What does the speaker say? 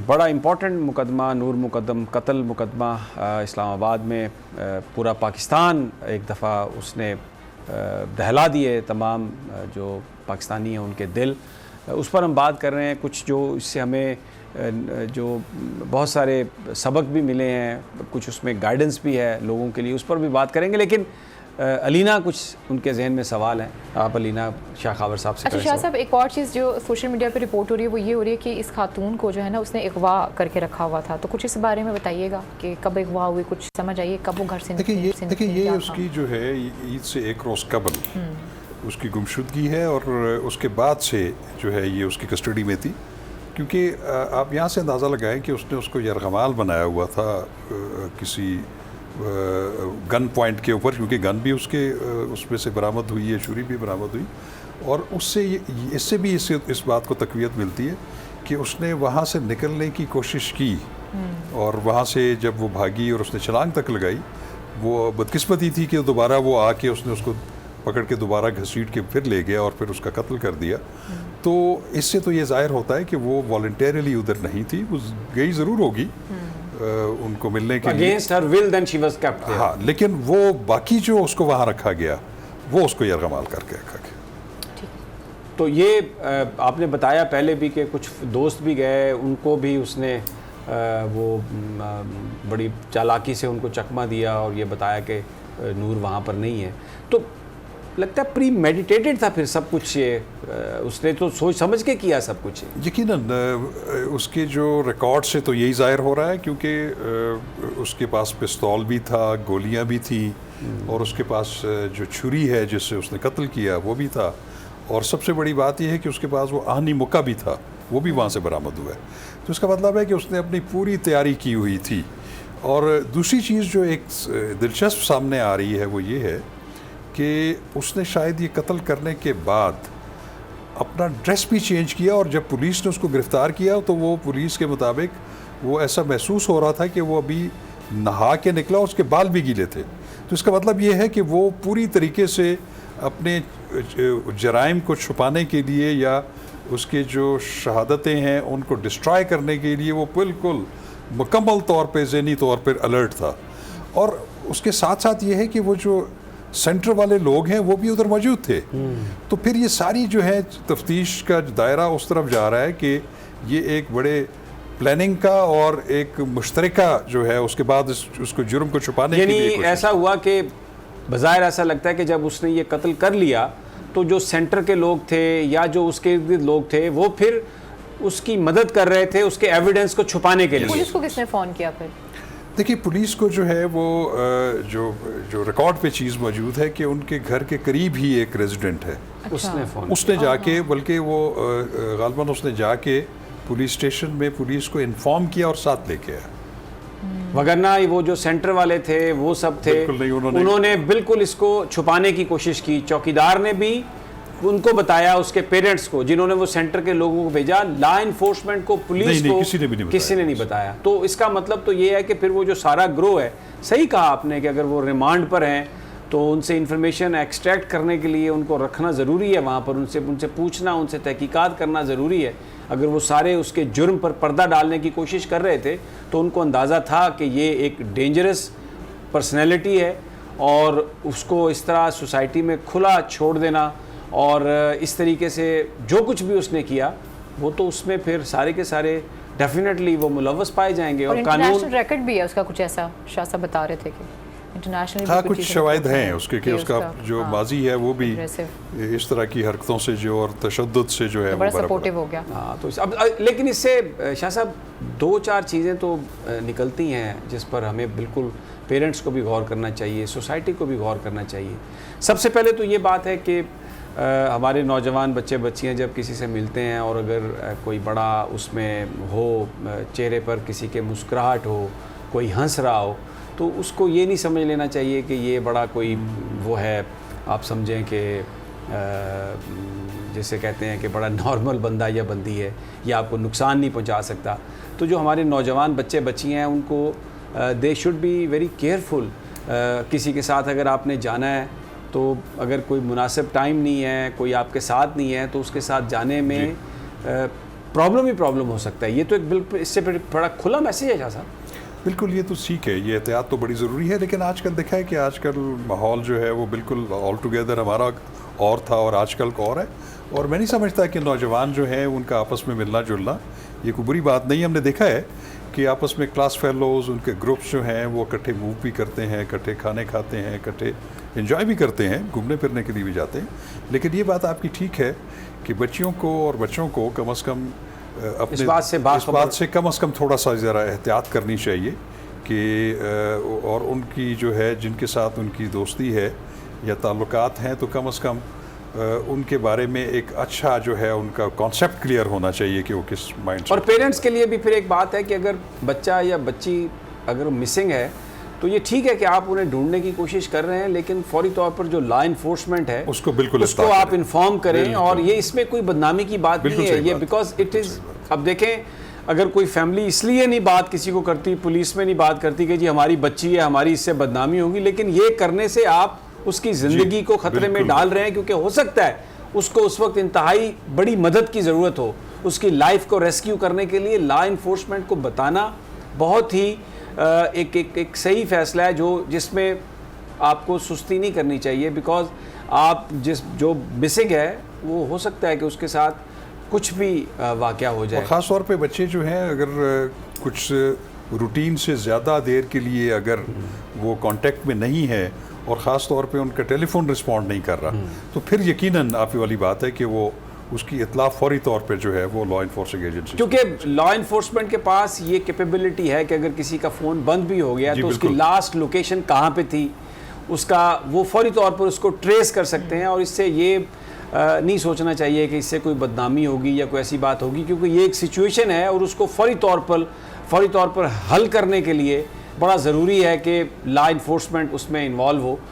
بڑا امپورٹنٹ مقدمہ نور مقدم قتل مقدمہ اسلام آباد میں پورا پاکستان ایک دفعہ اس نے دہلا دیے تمام جو پاکستانی ہیں ان کے دل. اس پر ہم بات کر رہے ہیں. کچھ جو اس سے ہمیں جو بہت سارے سبق بھی ملے ہیں, کچھ اس میں گائیڈنس بھی ہے لوگوں کے لیے, اس پر بھی بات کریں گے. لیکن علینا کچھ ان کے ذہن میں سوال ہیں. آپ علینا شاہ خاور صاحب سے. اچھا شاہ صاحب, ایک اور چیز جو سوشل میڈیا پہ رپورٹ ہو رہی ہے وہ یہ ہو رہی ہے کہ اس خاتون کو جو ہے نا اس نے اغوا کر کے رکھا ہوا تھا, تو کچھ اس بارے میں بتائیے گا کہ کب اغوا ہوئی, کچھ سمجھ آئیے کب وہ گھر سے نکلی. دیکھیں یہ اس کی جو ہے عید سے ایک روز قبل اس کی گمشدگی ہے, اور اس کے بعد سے جو ہے یہ اس کی کسٹڈی میں تھی. کیونکہ آپ یہاں سے اندازہ لگائیں کہ اس نے اس کو یرغمال بنایا ہوا تھا کسی گن پوائنٹ کے اوپر, کیونکہ گن بھی اس میں سے برآمد ہوئی ہے, چھری بھی برآمد ہوئی, اور اس سے بھی اس بات کو تقویت ملتی ہے کہ اس نے وہاں سے نکلنے کی کوشش کی, اور وہاں سے جب وہ بھاگی اور اس نے چھلانگ تک لگائی, وہ بدقسمتی تھی کہ دوبارہ وہ آ کے اس نے اس کو پکڑ کے دوبارہ گھسیٹ کے پھر لے گیا اور پھر اس کا قتل کر دیا. تو اس سے تو یہ ظاہر ہوتا ہے کہ وہ والنٹیرلی ادھر نہیں تھی, وہ گئی ضرور ہوگی ان کو ملنے کے لیے, against her will then she was kept. ہاں, لیکن وہ باقی جو اس کو وہاں رکھا گیا وہ اس کو یرغمال کر کے رکھا گیا. تو یہ آپ نے بتایا پہلے بھی کہ کچھ دوست بھی گئے, ان کو بھی اس نے وہ بڑی چالاکی سے ان کو چکمہ دیا اور یہ بتایا کہ نور وہاں پر نہیں ہے. تو لگتا ہے پری میڈیٹیٹڈ تھا پھر سب کچھ, یہ اس نے تو سوچ سمجھ کے کیا سب کچھ. یقیناً اس کے جو ریکارڈ سے تو یہی ظاہر ہو رہا ہے, کیونکہ اس کے پاس پستول بھی تھا, گولیاں بھی تھیں, اور اس کے پاس جو چھری ہے جس سے اس نے قتل کیا وہ بھی تھا, اور سب سے بڑی بات یہ ہے کہ اس کے پاس وہ آہنی مکہ بھی تھا, وہ بھی وہاں سے برآمد ہوا ہے. تو اس کا مطلب ہے کہ اس نے اپنی پوری تیاری کی ہوئی تھی. اور دوسری چیز جو ایک دلچسپ سامنے آ رہی ہے وہ یہ ہے کہ اس نے شاید یہ قتل کرنے کے بعد اپنا ڈریس بھی چینج کیا, اور جب پولیس نے اس کو گرفتار کیا تو وہ پولیس کے مطابق وہ ایسا محسوس ہو رہا تھا کہ وہ ابھی نہا کے نکلا, اس کے بال بھی گیلے تھے. تو اس کا مطلب یہ ہے کہ وہ پوری طریقے سے اپنے جرائم کو چھپانے کے لیے یا اس کے جو شہادتیں ہیں ان کو ڈسٹرائے کرنے کے لیے وہ بالکل مکمل طور پہ ذہنی طور پر الرٹ تھا. اور اس کے ساتھ ساتھ یہ ہے کہ وہ جو سینٹر والے لوگ ہیں وہ بھی ادھر موجود تھے. تو پھر یہ ساری جو ہے تفتیش کا دائرہ اس طرف جا رہا ہے کہ یہ ایک بڑے پلاننگ کا اور ایک مشترکہ جو ہے اس کے بعد اس کو جرم کو چھپانے کے لیے. یعنی ایسا ہوا کہ بظاہر ایسا لگتا ہے کہ جب اس نے یہ قتل کر لیا تو جو سینٹر کے لوگ تھے یا جو اس کے ارد لوگ تھے وہ پھر اس کی مدد کر رہے تھے اس کے ایویڈنس کو چھپانے کے لیے. پولیس کو کس نے فون کیا پھر؟ دیکھیے پولیس کو جو ہے وہ جو ریکارڈ پہ چیز موجود ہے کہ ان کے گھر کے قریب ہی ایک ریزیڈنٹ ہے, اس نے جا کے, بلکہ وہ غالباً اس نے جا کے پولیس اسٹیشن میں پولیس کو انفارم کیا اور ساتھ لے کے آیا. وگرنہ وہ جو سینٹر والے تھے وہ سب تھے, انہوں نے بالکل اس کو چھپانے کی کوشش کی. چوکیدار نے بھی ان کو بتایا, اس کے پیرنٹس کو جنہوں نے وہ سینٹر کے لوگوں کو بھیجا, لا انفورسمنٹ کو, پولیس کو کسی نے نہیں بتایا. تو اس کا مطلب تو یہ ہے کہ پھر وہ جو سارا گروہ ہے, صحیح کہا آپ نے کہ اگر وہ ریمانڈ پر ہیں تو ان سے انفارمیشن ایکسٹریکٹ کرنے کے لیے ان کو رکھنا ضروری ہے وہاں پر, ان سے پوچھنا, ان سے تحقیقات کرنا ضروری ہے. اگر وہ سارے اس کے جرم پر پردہ ڈالنے کی کوشش کر رہے تھے تو ان کو اندازہ تھا کہ یہ ایک ڈینجرس پرسنالٹی ہے, اور اس کو اس طرح سوسائٹی میں کھلا چھوڑ دینا اور اس طریقے سے جو کچھ بھی اس نے کیا وہ تو اس میں پھر سارے کے سارے ڈیفینیٹلی وہ ملوث پائے جائیں گے. اور انٹرنیشنل ریکارڈ بھی ہے اس کا کچھ ایسا, شاہ صاحب بتا رہے تھے کہ ہاں کچھ شواہد ہیں اس کے کہ اس کا جو ماضی ہے وہ بھی اس طرح کی حرکتوں سے جو اور تشدد سے جو ہے بڑا سپورٹیو ہو گیا. ہاں تو اب لیکن اس سے شاہ صاحب 2-4 چیزیں تو نکلتی ہیں جس پر ہمیں بالکل پیرنٹس کو بھی غور کرنا چاہیے, سوسائٹی کو بھی غور کرنا چاہیے. سب سے پہلے تو یہ بات ہے کہ ہمارے نوجوان بچے بچیاں جب کسی سے ملتے ہیں اور اگر کوئی بڑا اس میں ہو, چہرے پر کسی کے مسکراہٹ ہو, کوئی ہنس رہا ہو, تو اس کو یہ نہیں سمجھ لینا چاہیے کہ یہ بڑا کوئی وہ ہے, آپ سمجھیں کہ جسے کہتے ہیں کہ بڑا نارمل بندہ یا بندی ہے, یہ آپ کو نقصان نہیں پہنچا سکتا. تو جو ہمارے نوجوان بچے بچیاں ہیں ان کو they should be very careful. کسی کے ساتھ اگر آپ نے جانا ہے تو اگر کوئی مناسب ٹائم نہیں ہے, کوئی آپ کے ساتھ نہیں ہے, تو اس کے ساتھ جانے میں پرابلم ہی پرابلم ہو سکتا ہے. یہ تو ایک بالکل اس سے بڑا کھلا میسیج ہے صاحب. بالکل یہ تو ٹھیک ہے, یہ احتیاط تو بڑی ضروری ہے, لیکن آج کل دیکھا ہے کہ آج کل ماحول جو ہے وہ بالکل آل ٹوگیدر ہمارا اور تھا اور آج کل کا اور ہے, اور میں نہیں سمجھتا کہ نوجوان جو ہیں ان کا آپس میں ملنا جلنا یہ کوئی بری بات نہیں. ہم نے دیکھا ہے کہ آپس میں کلاس فیلوز ان کے گروپس جو ہیں وہ اکٹھے موو بھی کرتے ہیں, اکٹھے کھانے کھاتے ہیں, اکٹھے انجوائے بھی کرتے ہیں, گھومنے پھرنے کے لیے بھی جاتے ہیں. لیکن یہ بات آپ کی ٹھیک ہے کہ بچیوں کو اور بچوں کو کم از کم اپنے اس بات سے کم از کم تھوڑا سا ذرا احتیاط کرنی چاہیے کہ اور ان کی جو ہے جن کے ساتھ ان کی دوستی ہے یا تعلقات ہیں تو کم از کم ان کے بارے میں ایک اچھا جو ہے ان کا کانسیپٹ کلیئر ہونا چاہیے کہ وہ کس مائنڈ سے. اور پیرنٹس کے لیے بھی پھر ایک بات ہے کہ اگر بچہ یا بچی اگر مسنگ ہے تو یہ ٹھیک ہے کہ آپ انہیں ڈھونڈنے کی کوشش کر رہے ہیں, لیکن فوری طور پر جو لا انفورسمنٹ ہے اس کو بالکل آپ انفارم کریں. اور یہ اس میں کوئی بدنامی کی بات نہیں ہے, یہ بیکاز اٹ از. اب دیکھیں اگر کوئی فیملی اس لیے نہیں بات کسی کو کرتی, پولیس میں نہیں بات کرتی کہ جی ہماری بچی ہے ہماری اس سے بدنامی ہوگی, لیکن یہ کرنے سے آپ اس کی زندگی کو خطرے میں ڈال رہے ہیں, کیونکہ ہو سکتا ہے اس کو اس وقت انتہائی بڑی مدد کی ضرورت ہو. اس کی لائف کو ریسکیو کرنے کے لیے لا انفورسمنٹ کو بتانا بہت ہی ایک صحیح فیصلہ ہے جس میں آپ کو سستی نہیں کرنی چاہیے, بیکاز آپ جو مسنگ ہے وہ ہو سکتا ہے کہ اس کے ساتھ کچھ بھی واقعہ ہو جائے. اور خاص طور پہ بچے جو ہیں اگر کچھ روٹین سے زیادہ دیر کے لیے اگر وہ کانٹیکٹ میں نہیں ہے اور خاص طور پہ ان کا ٹیلی فون رسپونڈ نہیں کر رہا تو پھر یقیناً آپ والی بات ہے کہ وہ اس کی اطلاع فوری طور پہ جو ہے وہ لا انفورسنگ ایجنسی, کیونکہ لا انفورسمنٹ کے پاس یہ کیپیبلٹی ہے کہ اگر کسی کا فون بند بھی ہو گیا تو اس کی لاسٹ لوکیشن کہاں پہ تھی اس کا وہ فوری طور پر اس کو ٹریس کر سکتے ہیں. اور اس سے یہ نہیں سوچنا چاہیے کہ اس سے کوئی بدنامی ہوگی یا کوئی ایسی بات ہوگی, کیونکہ یہ ایک سچویشن ہے اور اس کو فوری طور پر حل کرنے کے لیے بڑا ضروری ہے کہ لا انفورسمنٹ اس میں انوالو ہو.